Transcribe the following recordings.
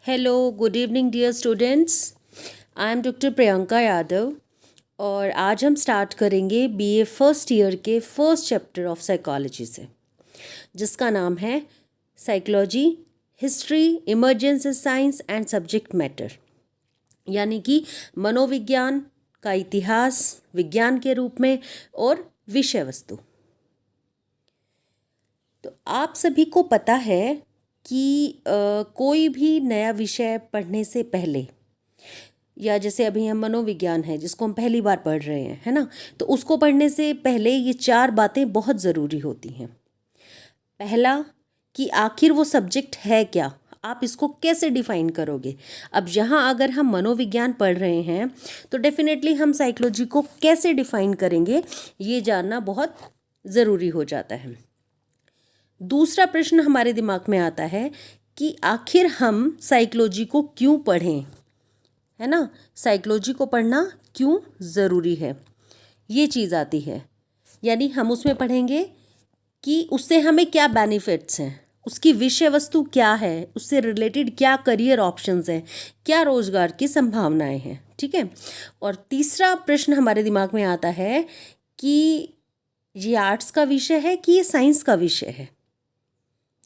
Hello, good evening dear students. I am doctor Priyanka Yadav और आज हम स्टार्ट करेंगे बीए फर्स्ट ईयर के फर्स्ट चैप्टर ऑफ साइकोलॉजी से, जिसका नाम है psychology, history, emergency science and subject matter, यानी कि मनोविज्ञान का इतिहास विज्ञान के रूप में और विषय वस्तु। तो आप सभी को पता है कि कोई भी नया विषय पढ़ने से पहले, या जैसे अभी हम मनोविज्ञान है जिसको हम पहली बार पढ़ रहे हैं, है ना, तो उसको पढ़ने से पहले ये 4 बातें बहुत ज़रूरी होती हैं। पहला, कि आखिर वो सब्जेक्ट है क्या, आप इसको कैसे डिफाइन करोगे। अब यहाँ अगर हम मनोविज्ञान पढ़ रहे हैं तो डेफिनेटली हम साइकोलॉजी को कैसे डिफाइन करेंगे, ये जानना बहुत ज़रूरी हो जाता है। दूसरा प्रश्न हमारे दिमाग में आता है कि आखिर हम साइकोलॉजी को क्यों पढ़ें, है ना, साइकोलॉजी को पढ़ना क्यों ज़रूरी है, ये चीज़ आती है। यानी हम उसमें पढ़ेंगे कि उससे हमें क्या बेनिफिट्स हैं, उसकी विषय वस्तु क्या है, उससे रिलेटेड क्या करियर ऑप्शंस हैं, क्या रोज़गार की संभावनाएं हैं, ठीक है। और तीसरा प्रश्न हमारे दिमाग में आता है कि ये आर्ट्स का विषय है कि ये साइंस का विषय है,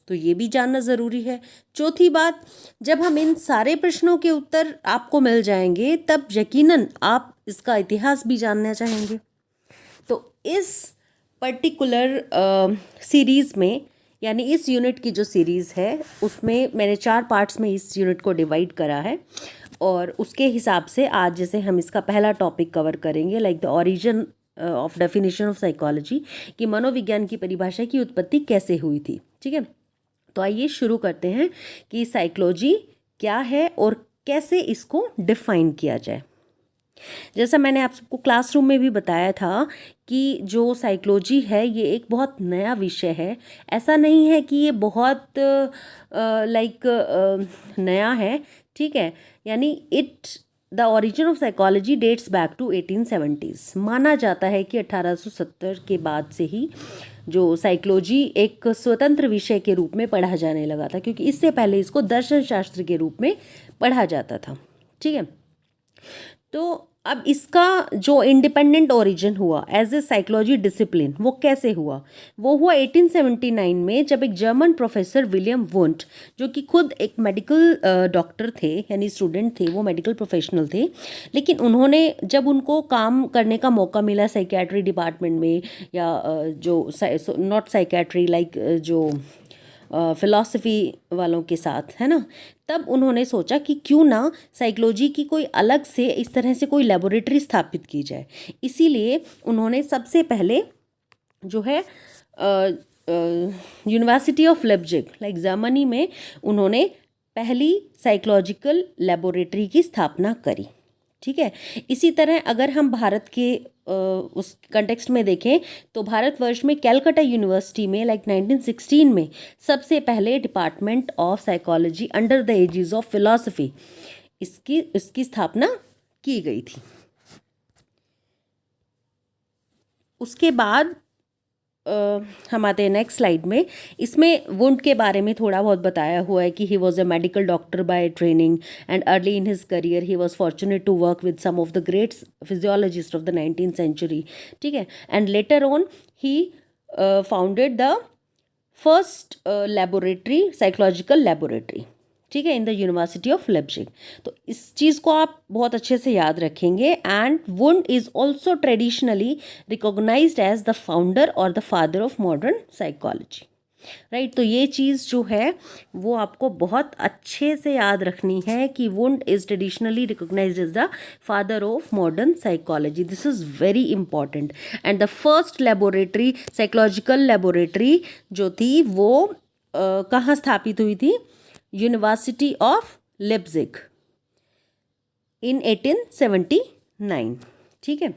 तो ये भी जानना ज़रूरी है। चौथी बात, जब हम इन सारे प्रश्नों के उत्तर आपको मिल जाएंगे तब यकीनन आप इसका इतिहास भी जानना चाहेंगे। तो इस पर्टिकुलर सीरीज़ में, यानी इस यूनिट की जो सीरीज़ है उसमें मैंने 4 पार्ट्स में इस यूनिट को डिवाइड करा है और उसके हिसाब से आज जैसे हम इसका पहला टॉपिक कवर करेंगे, like the origin of definition of psychology, कि मनोविज्ञान की परिभाषा की उत्पत्ति कैसे हुई थी, ठीक है। तो आइए शुरू करते हैं कि साइकोलॉजी क्या है और कैसे इसको डिफाइन किया जाए। जैसा मैंने आप सबको क्लासरूम में भी बताया था कि जो साइकोलॉजी है ये एक बहुत नया विषय है। ऐसा नहीं है कि ये बहुत नया है, ठीक है। यानी the origin of psychology dates back to 1870s। माना जाता है कि 1870 के बाद से ही जो साइकोलॉजी एक स्वतंत्र विषय के रूप में पढ़ा जाने लगा था, क्योंकि इससे पहले इसको दर्शन शास्त्र के रूप में पढ़ा जाता था, ठीक है। तो अब इसका जो इंडिपेंडेंट ओरिजिन हुआ एज ए साइकोलॉजी डिसिप्लिन, वो कैसे हुआ, वो हुआ 1879 में, जब एक जर्मन प्रोफेसर विलियम वुंट, जो कि खुद एक मेडिकल डॉक्टर थे, यानी स्टूडेंट थे, वो मेडिकल प्रोफेशनल थे, लेकिन उन्होंने जब उनको काम करने का मौका मिला साइकेट्री डिपार्टमेंट में, या जो नॉट साइकेट्री लाइक जो फिलॉसफी वालों के साथ, है ना, तब उन्होंने सोचा कि क्यों ना साइकोलॉजी की कोई अलग से इस तरह से कोई लेबोरेटरी स्थापित की जाए। इसीलिए उन्होंने सबसे पहले जो है university of Leipzig, like Germany में, उन्होंने पहली साइकोलॉजिकल लेबोरेटरी की स्थापना करी, ठीक है। इसी तरह अगर हम भारत के उस कंटेक्स्ट में देखें तो भारतवर्ष में कैलकाटा यूनिवर्सिटी में लाइक 1916 में सबसे पहले department of psychology under the aegis of philosophy इसकी स्थापना की गई थी। उसके बाद हम आते हैं नेक्स्ट स्लाइड में। इसमें वुंट के बारे में थोड़ा बहुत बताया हुआ है कि he was a medical doctor by training and early in his career he was fortunate to work with some of the great physiologists of the 19th century, ठीक है। And later on he founded the first laboratory, psychological laboratory, ठीक है, in the university of Leipzig. तो इस चीज़ को आप बहुत अच्छे से याद रखेंगे। And Wundt is also traditionally recognised as the founder और the father of modern psychology, right. तो ये चीज़ जो है वो आपको बहुत अच्छे से याद रखनी है कि Wundt is traditionally recognised as the father of modern psychology. This is very important. And the first laboratory, psychological laboratory जो थी वो कहाँ स्थापित हुई थी, यूनिवर्सिटी ऑफ लेप्जिग इन 1879, ठीक है।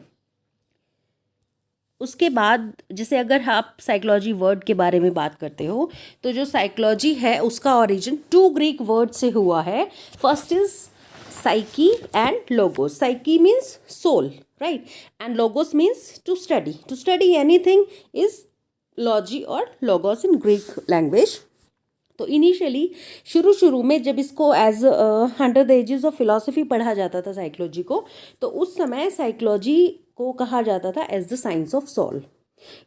उसके बाद जैसे अगर आप साइकोलॉजी वर्ड के बारे में बात करते हो तो जो साइकोलॉजी है उसका ओरिजिन 2 ग्रीक वर्ड से हुआ है। First is psyche and logos. Psyche means soul, right, and logos means to study anything is logy और लोगोस इन ग्रीक लैंग्वेज। तो इनिशियली शुरू शुरू में जब इसको as under the aegis of philosophy पढ़ा जाता था साइकोलॉजी को, तो उस समय साइकोलॉजी को कहा जाता था as the science of soul.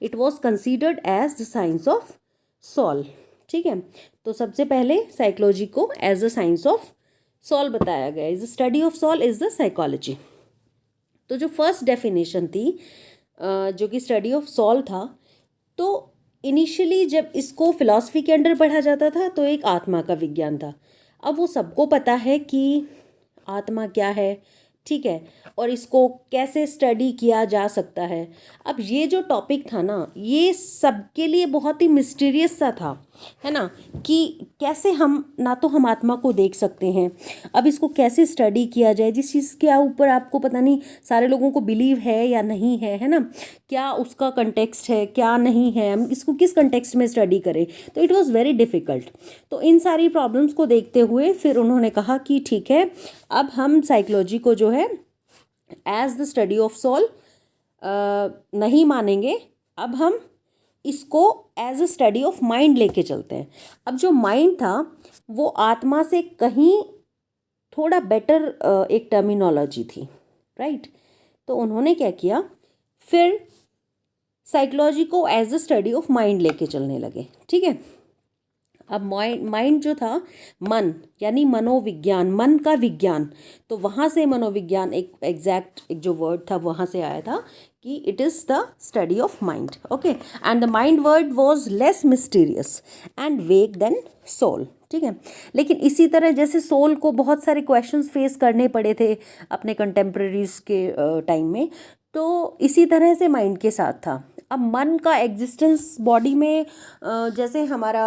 It was considered as the science of soul. ठीक है, तो सबसे पहले साइकोलॉजी को as the science of soul बताया गया. Is the study of soul is the psychology. तो जो फर्स्ट डेफिनेशन थी जो कि स्टडी ऑफ सोल था, तो इनिशियली जब इसको फिलॉसफी के अंडर पढ़ा जाता था तो एक आत्मा का विज्ञान था. अब वो सबको पता है कि आत्मा क्या है, ठीक है, और इसको कैसे स्टडी किया जा सकता है. अब ये जो टॉपिक था ना, ये सबके लिए बहुत ही मिस्टीरियस सा था, है ना, कि कैसे हम ना तो हम आत्मा को देख सकते हैं, अब इसको कैसे स्टडी किया जाए, जिस चीज़ के ऊपर आपको पता नहीं सारे लोगों को बिलीव है या नहीं है ना, क्या उसका कंटेक्स्ट है क्या नहीं है, हम इसको किस कंटेक्स्ट में स्टडी करें. तो इट वाज वेरी डिफ़िकल्ट. तो इन सारी प्रॉब्लम्स को देखते हुए फिर उन्होंने कहा कि ठीक है, अब हम साइकोलॉजी को जो है as the study of soul नहीं मानेंगे, अब हम इसको as a study of mind लेके चलते हैं. अब जो माइंड था वो आत्मा से कहीं थोड़ा बेटर एक टर्मिनोलॉजी थी, राइट. तो उन्होंने क्या किया, फिर साइकोलॉजी को as a study of mind लेके चलने लगे. ठीक है, अब माइंड जो था, मन यानी मनोविज्ञान, मन का विज्ञान, तो वहाँ से मनोविज्ञान एक एग्जैक्ट एक जो वर्ड था वहाँ से आया था कि it is the study of mind. Okay, and the mind word was less mysterious and वेग देन सोल. ठीक है, लेकिन इसी तरह जैसे सोल को बहुत सारे क्वेश्चंस फेस करने पड़े थे अपने कंटेम्प्रेरीज के टाइम में, तो इसी तरह से माइंड के साथ था. अब मन का एग्जिस्टेंस बॉडी में जैसे हमारा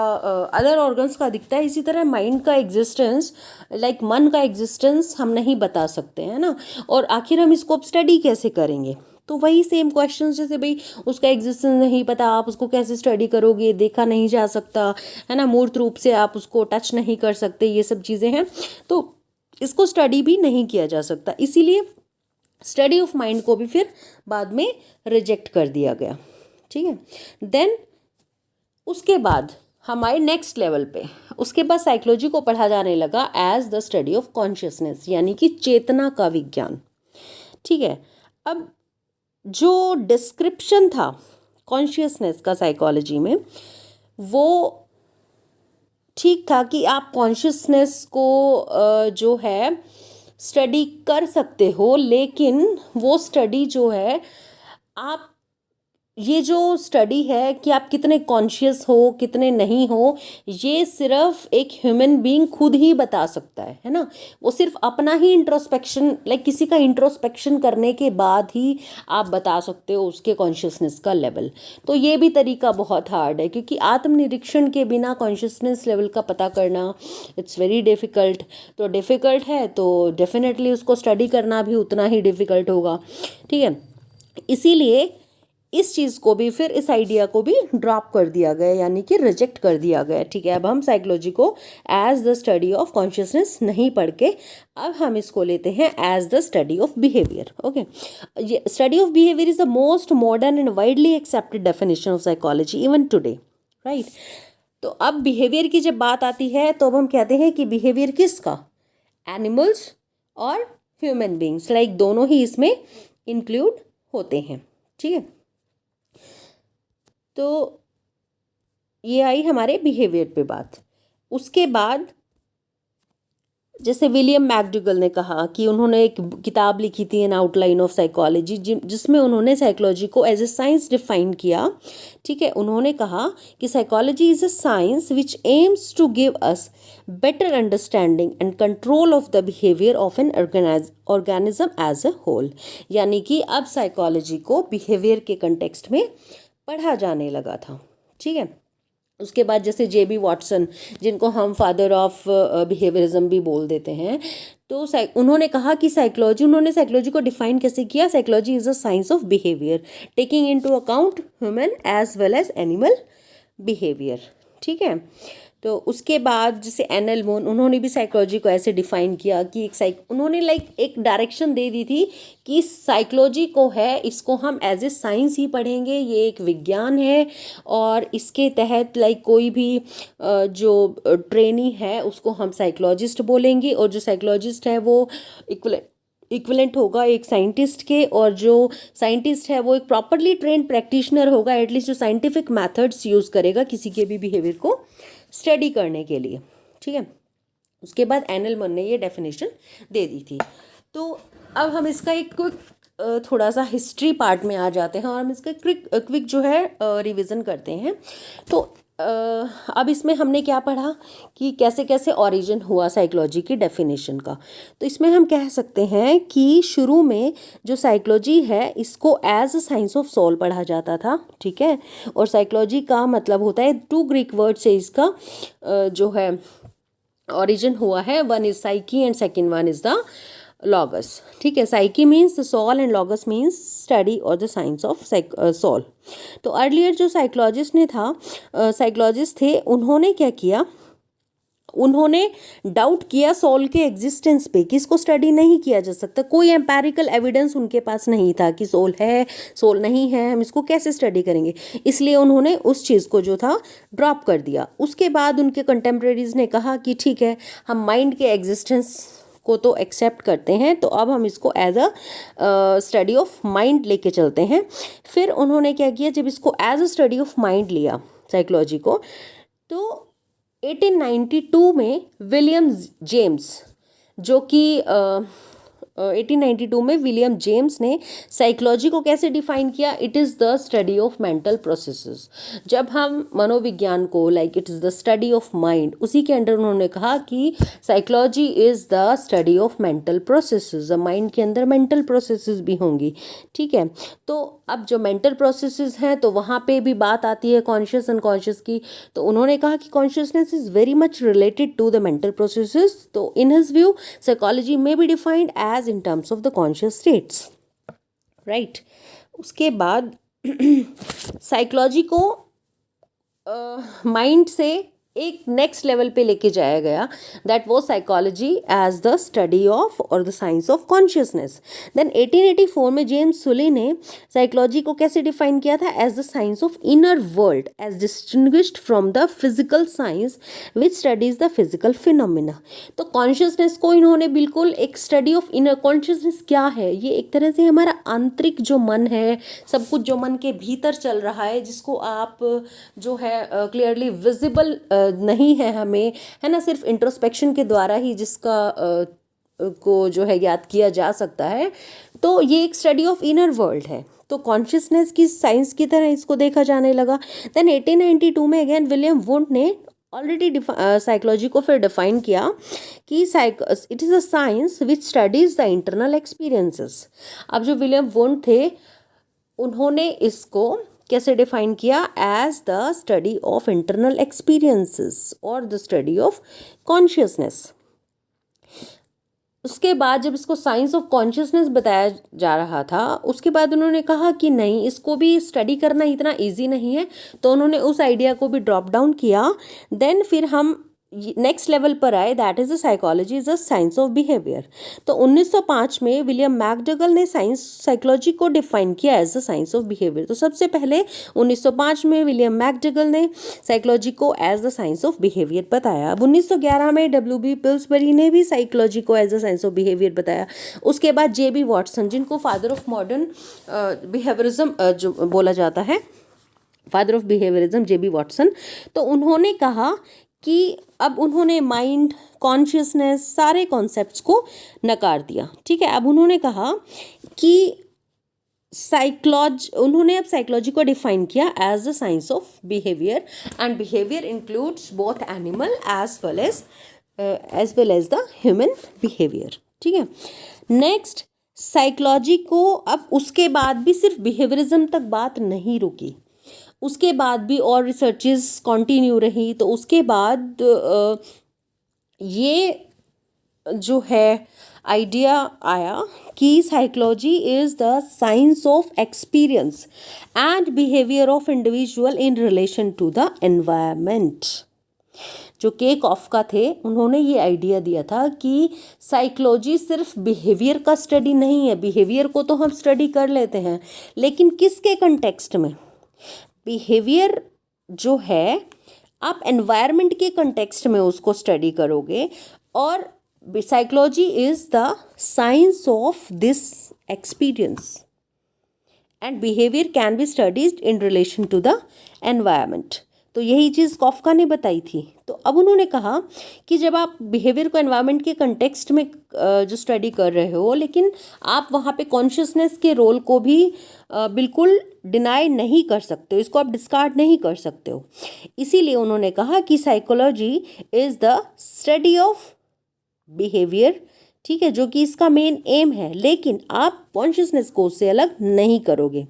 अदर ऑर्गन्स का दिखता है, इसी तरह माइंड का एग्जिस्टेंस, लाइक मन का एग्जिस्टेंस हम नहीं बता सकते हैं ना. और आखिर हम इसको अब स्टडी कैसे करेंगे, तो वही सेम क्वेश्चंस, जैसे भाई उसका एग्जिस्टेंस नहीं पता, आप उसको कैसे स्टडी करोगे, देखा नहीं जा सकता है ना, मूर्त रूप से आप उसको टच नहीं कर सकते, ये सब चीज़ें हैं, तो इसको स्टडी भी नहीं किया जा सकता. इसीलिए स्टडी ऑफ माइंड को भी फिर बाद में रिजेक्ट कर दिया गया. ठीक है, देन उसके बाद हमारे नेक्स्ट लेवल पे उसके बाद साइकोलॉजी को पढ़ा जाने लगा as the study of consciousness, यानी कि चेतना का विज्ञान. ठीक है, अब जो डिस्क्रिप्शन था कॉन्शियसनेस का साइकोलॉजी में, वो ठीक था कि आप कॉन्शियसनेस को जो है स्टडी कर सकते हो, लेकिन वो स्टडी जो है, आप ये जो स्टडी है कि आप कितने कॉन्शियस हो कितने नहीं हो, ये सिर्फ एक ह्यूमन बीइंग खुद ही बता सकता है ना. वो सिर्फ अपना ही इंट्रोस्पेक्शन, लाइक किसी का इंट्रोस्पेक्शन करने के बाद ही आप बता सकते हो उसके कॉन्शियसनेस का लेवल. तो ये भी तरीका बहुत हार्ड है, क्योंकि आत्मनिरीक्षण के बिना कॉन्शियसनेस लेवल का पता करना इट्स वेरी डिफ़िकल्ट. तो डिफ़िकल्ट है तो डेफिनेटली उसको स्टडी करना भी उतना ही डिफ़िकल्ट होगा. ठीक है, इसीलिए इस चीज़ को भी, फिर इस आइडिया को भी ड्रॉप कर दिया गया, यानी कि रिजेक्ट कर दिया गया. ठीक है, अब हम साइकोलॉजी को as the study of consciousness नहीं पढ़ के अब हम इसको लेते हैं as the study of behaviour. Okay, ये study of behaviour is the most modern and widely accepted definition of psychology even today, right. तो अब बिहेवियर की जब बात आती है तो अब हम कहते हैं कि बिहेवियर किसका, एनिमल्स और ह्यूमन बींग्स, लाइक दोनों ही इसमें इंक्लूड होते हैं. ठीक है, तो ये आई हमारे बिहेवियर पे बात. उसके बाद जैसे विलियम मैकडूगल ने कहा कि उन्होंने एक किताब लिखी थी एन आउटलाइन ऑफ साइकोलॉजी, जिसमें उन्होंने साइकोलॉजी को एज ए साइंस डिफाइन किया. ठीक है, उन्होंने कहा कि psychology is a science which aims to give us better understanding and control of the behaviour of an organism as a whole. यानी कि अब साइकोलॉजी को बिहेवियर के कंटेक्स्ट में पढ़ा जाने लगा था. ठीक है, उसके बाद जैसे जे.बी. वॉटसन, जिनको हम फादर ऑफ बिहेवियरिज्म भी बोल देते हैं, तो उन्होंने कहा कि उन्होंने साइकोलॉजी को डिफाइन कैसे किया, psychology is a science of behaviour taking into account human as well as animal behaviour. ठीक है, तो उसके बाद जैसे एनएल मोन, उन्होंने भी साइकोलॉजी को ऐसे डिफाइन किया कि उन्होंने एक डायरेक्शन दे दी थी कि साइकोलॉजी को है, इसको हम एज ए साइंस ही पढ़ेंगे, ये एक विज्ञान है और इसके तहत कोई भी जो ट्रेनी है उसको हम साइकोलॉजिस्ट बोलेंगे, और जो साइकोलॉजिस्ट है वो इक्विवेलेंट होगा एक साइंटिस्ट के, और जो साइंटिस्ट है वो एक प्रॉपरली ट्रेंड प्रैक्टिशनर होगा, एटलीस्ट जो साइंटिफिक मेथड्स यूज़ करेगा किसी के भी बिहेवियर को स्टडी करने के लिए। ठीक है, उसके बाद एनलमन ने ये डेफिनेशन दे दी थी। तो अब हम इसका एक क्विक थोड़ा सा हिस्ट्री पार्ट में आ जाते हैं और हम इसका क्विक जो है रिवीजन करते हैं। तो अब इसमें हमने क्या पढ़ा कि कैसे कैसे ओरिजिन हुआ साइकोलॉजी की डेफिनेशन का। तो इसमें हम कह सकते हैं कि शुरू में जो साइकोलॉजी है इसको as a science of soul पढ़ा जाता था। ठीक है, और साइकोलॉजी का मतलब होता है, 2 ग्रीक वर्ड से इसका जो है ओरिजिन हुआ है। One is psyche and second one is the logos. ठीक है, psyche means the soul and logos means study और द साइंस ऑफ सोल। तो अर्लियर जो साइकोलॉजिस्ट थे उन्होंने क्या किया, उन्होंने डाउट किया सोल के एग्जिस्टेंस पे कि इसको स्टडी नहीं किया जा सकता, कोई एम्पेरिकल एविडेंस उनके पास नहीं था कि सोल है सोल नहीं है, हम इसको कैसे स्टडी करेंगे, इसलिए उन्होंने उस चीज़ को जो था ड्रॉप कर दिया। उसके बाद उनके कंटेम्प्रेरीज ने कहा कि ठीक है, हम माइंड के एग्जिस्टेंस को तो एक्सेप्ट करते हैं, तो अब हम इसको as a study of mind लेके चलते हैं। फिर उन्होंने क्या किया, जब इसको as a study of mind लिया साइकोलॉजी को, तो 1892 में विलियम जेम्स, जो कि 1892 में विलियम जेम्स ने साइकोलॉजी को कैसे डिफाइन किया, it is the study of mental processes. जब हम मनोविज्ञान को it is the study of mind, उसी के अंडर उन्होंने कहा कि psychology is the study of mental processes. Mind के अंदर मेंटल प्रोसेसेस भी होंगी। ठीक है, तो अब जो मेंटल प्रोसेसेस हैं तो वहाँ पे भी बात आती है कॉन्शियस अनकॉन्शियस की। तो उन्होंने कहा कि consciousness is very much related to the mental processes. तो इन हिज व्यू साइकोलॉजी में be defined as in terms of the conscious states, right? उसके बाद साइकोलॉजी को माइंड से एक नेक्स्ट लेवल पे लेके जाया गया, दैट वो psychology as the study of और the science of consciousness. Then 1884 में जेम्स सुली ने साइकोलॉजी को कैसे डिफाइन किया था, as the science of inner world as distinguished from the physical science which studies the physical phenomena. तो consciousness को इन्होंने बिल्कुल एक स्टडी ऑफ इनर, कॉन्शियसनेस क्या है, ये एक तरह से हमारा आंतरिक जो मन है, सब कुछ जो मन के भीतर चल रहा है, जिसको आप जो है क्लियरली विजिबल नहीं है हमें, है ना, सिर्फ इंट्रोस्पेक्शन के द्वारा ही जिसका को जो है याद किया जा सकता है। तो ये एक स्टडी ऑफ इनर वर्ल्ड है। तो कॉन्शियसनेस की साइंस की तरह इसको देखा जाने लगा। देन 1892 में अगेन विलियम वुंड ने ऑलरेडी साइकोलॉजी को फिर डिफाइन किया कि it is a science which studies the internal experiences. अब जो विलियम वुंड थे उन्होंने इसको कैसे डिफाइन किया, as the study of internal experiences और द स्टडी ऑफ कॉन्शियसनेस। उसके बाद जब इसको साइंस ऑफ कॉन्शियसनेस बताया जा रहा था, उसके बाद उन्होंने कहा कि नहीं, इसको भी स्टडी करना इतना इजी नहीं है, तो उन्होंने उस आइडिया को भी ड्रॉप डाउन किया। देन फिर हम नेक्स्ट लेवल पर आए, that is the psychology is the science of behaviour. तो 1905 में विलियम मैकडगल ने साइकोलॉजी को डिफाइन किया as the science of behaviour. तो सबसे पहले 1905 में विलियम मैकडगल ने साइकोलॉजी को as the science of behaviour बताया। अब 1911 में WB पिल्सबरी ने भी साइकोलॉजी को as the science of behaviour बताया। उसके बाद JB वॉटसन, जिनको फादर ऑफ मॉडर्न बिहेवियरिज्म जो बोला जाता है, father of behaviourism JB Watson, तो उन्होंने कहा कि अब उन्होंने माइंड, कॉन्शियसनेस, सारे कॉन्सेप्ट्स को नकार दिया। ठीक है, अब उन्होंने कहा कि उन्होंने अब साइकोलॉजी को डिफाइन किया as the science of behaviour, and behaviour includes both animal as well as the human behaviour. ठीक है, नेक्स्ट साइकोलॉजी को अब उसके बाद भी सिर्फ बिहेवियरिज्म तक बात नहीं रुकी, उसके बाद भी और रिसर्चेस कंटिन्यू रही। तो उसके बाद ये जो है आइडिया आया कि psychology is the science of experience and behaviour of individual in relation to the environment. जो के कॉफका थे, उन्होंने ये आइडिया दिया था कि साइकोलॉजी सिर्फ बिहेवियर का स्टडी नहीं है। बिहेवियर को तो हम स्टडी कर लेते हैं, लेकिन किसके कंटेक्स्ट में? बिहेवियर जो है आप एनवायरनमेंट के कंटेक्स्ट में उसको स्टडी करोगे, और psychology is the science of this experience and behaviour can be studies in relation to the environment. तो यही चीज़ कॉफका ने बताई थी। तो अब उन्होंने कहा कि जब आप बिहेवियर को एनवायरनमेंट के कंटेक्स्ट में जो स्टडी कर रहे हो, लेकिन आप वहाँ पे कॉन्शियसनेस के रोल को भी बिल्कुल डिनाई नहीं कर सकते हो, इसको आप डिस्कार्ड नहीं कर सकते हो। इसीलिए उन्होंने कहा कि psychology is the study of behaviour, ठीक है, जो कि इसका मेन एम है, लेकिन आप कॉन्शियसनेस को उससे अलग नहीं करोगे।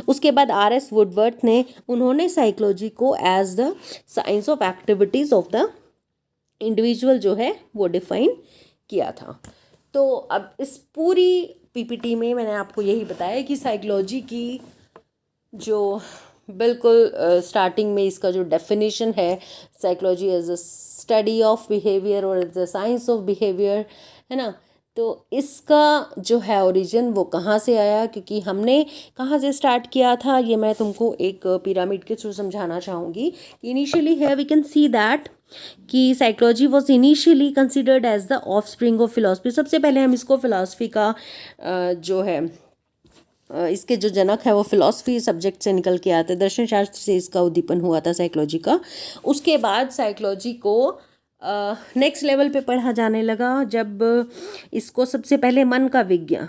उसके बाद आर.एस. वुडवर्थ ने, उन्होंने साइकोलॉजी को as the science of activities of the individual जो है वो डिफाइन किया था। तो अब इस पूरी पीपीटी में मैंने आपको यही बताया कि साइकोलॉजी की जो बिल्कुल स्टार्टिंग में इसका जो डेफिनेशन है, psychology as a study of behaviour और as a science of behaviour, है ना। तो इसका जो है ओरिजिन वो कहाँ से आया, क्योंकि हमने कहाँ से स्टार्ट किया था, ये मैं तुमको एक पिरामिड के थ्रू समझाना चाहूँगी। इनिशियली है वी कैन सी दैट कि psychology was initially considered as the offspring of philosophy. सबसे पहले हम इसको फिलॉसफी का जो है इसके जो जनक है वो फिलॉसफी सब्जेक्ट से निकल के आते, दर्शन शास्त्र से इसका उद्दीपन हुआ था साइकोलॉजी का। उसके बाद साइकोलॉजी को नेक्स्ट लेवल पे पढ़ा जाने लगा, जब इसको सबसे पहले मन का विज्ञान,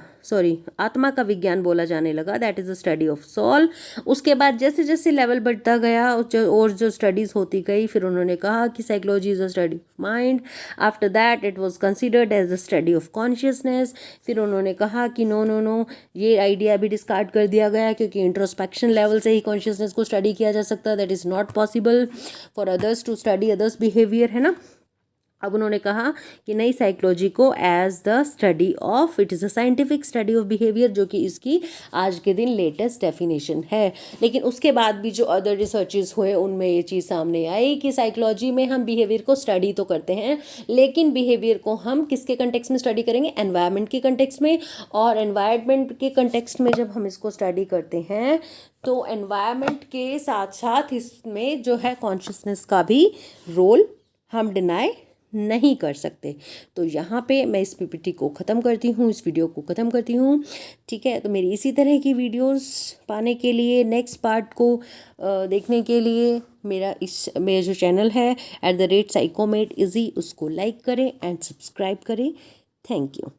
आत्मा का विज्ञान बोला जाने लगा, that is the study of soul. उसके बाद जैसे जैसे लेवल बढ़ता गया और जो स्टडीज़ होती गई, फिर उन्होंने कहा कि psychology is a study of mind. After that it was considered as the study of consciousness. फिर उन्होंने कहा कि नो, ये आइडिया भी डिस्कार्ड कर दिया गया, क्योंकि इंट्रोस्पेक्शन लेवल से ही कॉन्शियसनेस को स्टडी किया जा सकता है, that is not possible for others to study others behaviour, है ना। अब उन्होंने कहा कि नई साइकोलॉजी को as the study of, it is a scientific study of behaviour, जो कि इसकी आज के दिन लेटेस्ट डेफिनेशन है। लेकिन उसके बाद भी जो अदर रिसर्चेस हुए उनमें ये चीज़ सामने आई कि साइकोलॉजी में हम बिहेवियर को स्टडी तो करते हैं, लेकिन बिहेवियर को हम किसके कंटेक्स्ट में स्टडी करेंगे? एनवायरनमेंट के कंटेक्स्ट में। और एनवायरनमेंट के कंटेक्स्ट में जब हम इसको स्टडी करते हैं तो एनवायरनमेंट के साथ साथ इसमें जो है कॉन्शियसनेस का भी रोल हम डिनाई नहीं कर सकते। तो यहाँ पे मैं इस पीपीटी को ख़त्म करती हूँ, इस वीडियो को ख़त्म करती हूँ, ठीक है। तो मेरी इसी तरह की वीडियोस पाने के लिए, नेक्स्ट पार्ट को देखने के लिए मेरा जो चैनल है @psychomadeeasy, उसको लाइक करें एंड सब्सक्राइब करें। Thank you.